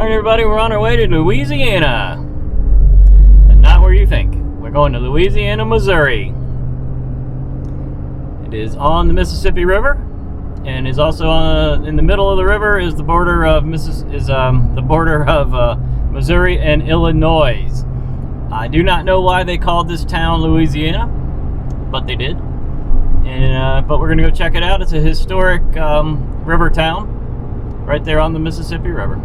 Alright everybody, we're on our way to Louisiana. And not where you think. We're going to Louisiana, Missouri. It is on the Mississippi River, and is also in the middle of the river is the border of Missouri and Illinois. I do not know why they called this town Louisiana, but they did. And but we're gonna go check it out. It's a historic river town right there on the Mississippi River.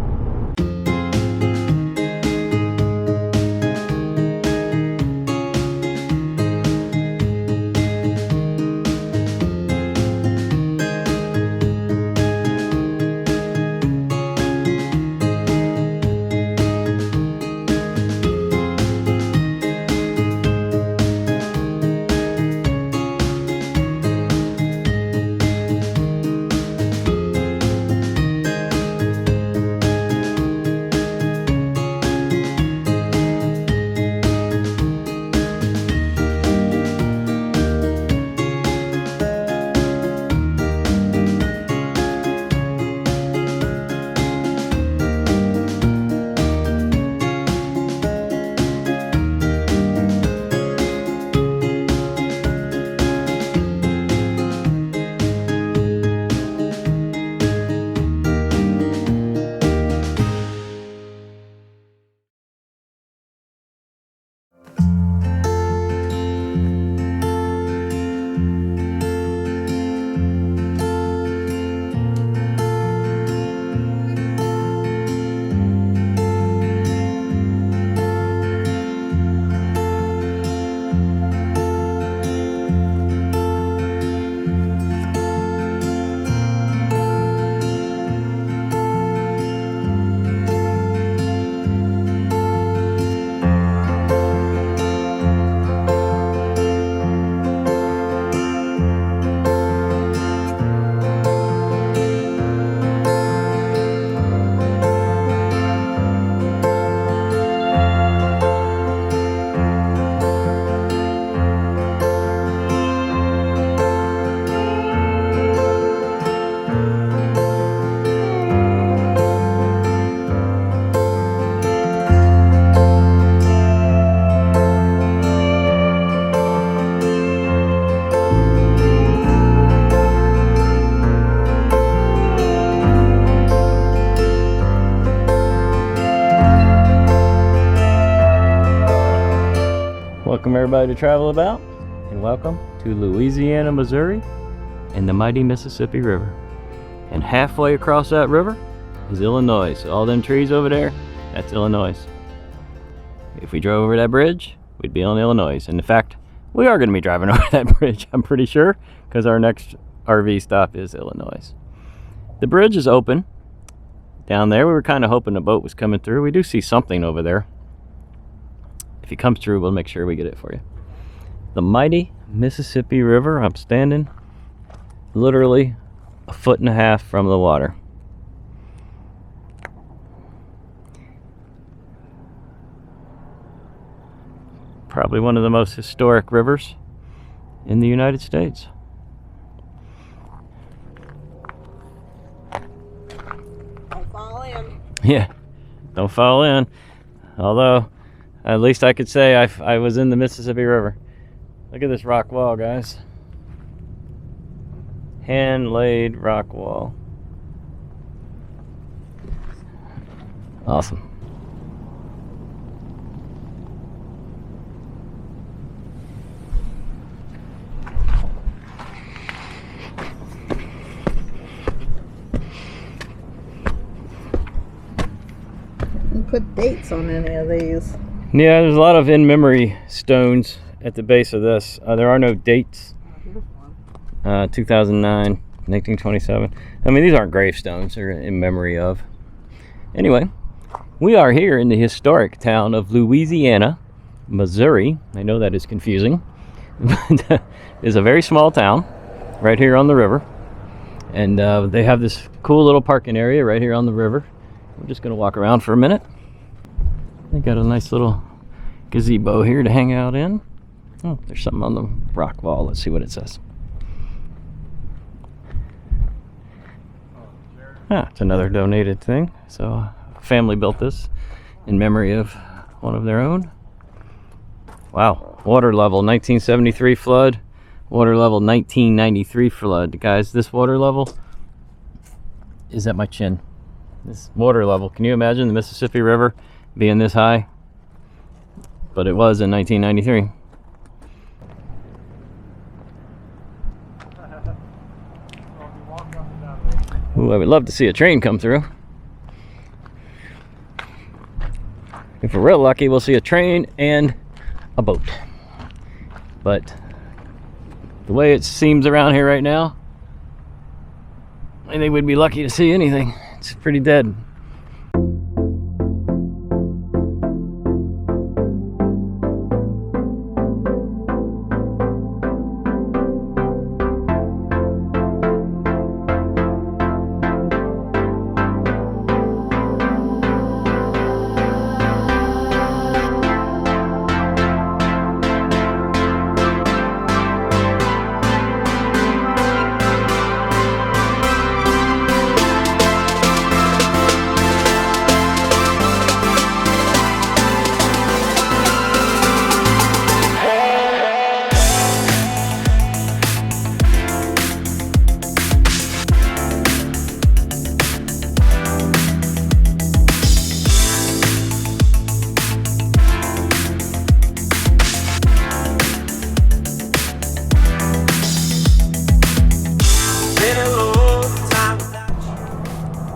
Welcome everybody to Travel About, and welcome to Louisiana, Missouri, and the mighty Mississippi River. And halfway across that river is Illinois. So all them trees over there, that's Illinois. If we drove over that bridge, we'd be on Illinois. And in fact, we are going to be driving over that bridge, I'm pretty sure, because our next RV stop is Illinois. The bridge is open down there. We were kind of hoping a boat was coming through. We do see something over there. If it comes through, we'll make sure we get it for you. The mighty Mississippi River. I'm standing literally 1.5 feet from the water. Probably one of the most historic rivers in the United States. Don't fall in. Yeah, don't fall in. Although, at least I could say I was in the Mississippi River. Look at this rock wall, guys. Hand-laid rock wall. Awesome. You put dates on any of these. Yeah, there's a lot of in-memory stones at the base of this. There are no dates. 2009, 1927. I mean, these aren't gravestones. They're in memory of. Anyway, we are here in the historic town of Louisiana, Missouri. I know that is confusing. But it's a very small town right here on the river. And they have this cool little parking area right here on the river. We're just going to walk around for a minute. They got a nice little gazebo here to hang out in. Oh, there's something on the rock wall. Let's see what it says. Ah, it's another donated thing. So family built this in memory of one of their own. Wow, water level 1973 flood, water level 1993 flood. Guys, this water level is at my chin. This water level, can you imagine the Mississippi River being this high? But it was in 1993. Ooh, I would love to see a train come through. If we're real lucky, we'll see a train and a boat. But the way it seems around here right now, I think we'd be lucky to see anything. It's pretty dead.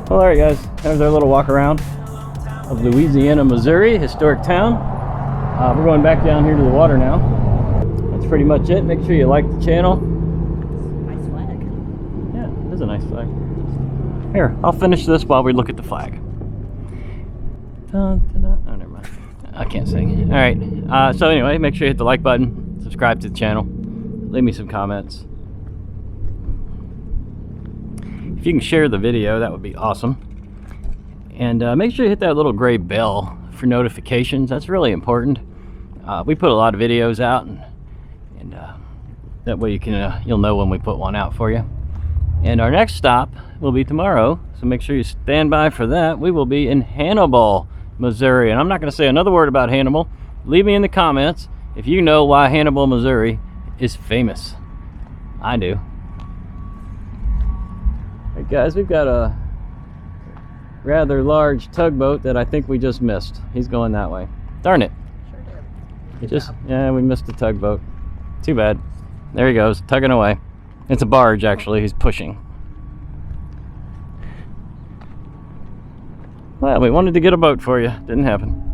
Well, alright guys, there's our little walk around of Louisiana, Missouri, historic town. We're going back down here to the water now. That's pretty much it. Make sure you like the channel. Nice flag. Yeah, it is a nice flag. Here, I'll finish this while we look at the flag. Oh, never mind. I can't sing. Alright, so anyway, make sure you hit the like button, subscribe to the channel, leave me some comments. If you can share the video, that would be awesome. And make sure you hit that little gray bell for notifications. That's really important. We put a lot of videos out, and that way you can you'll know when we put one out for you. And our next stop will be tomorrow, so make sure you stand by for that. We will be in Hannibal, Missouri, and I'm not going to say another word about Hannibal. Leave me in the comments if you know why Hannibal, Missouri is famous. I do. Hey guys, we've got a rather large tugboat that I think we just missed. He's going that way. Darn it. Sure did. Yeah, we missed the tugboat. Too bad. There he goes, tugging away. It's a barge, actually. He's pushing. Well, we wanted to get a boat for you. Didn't happen.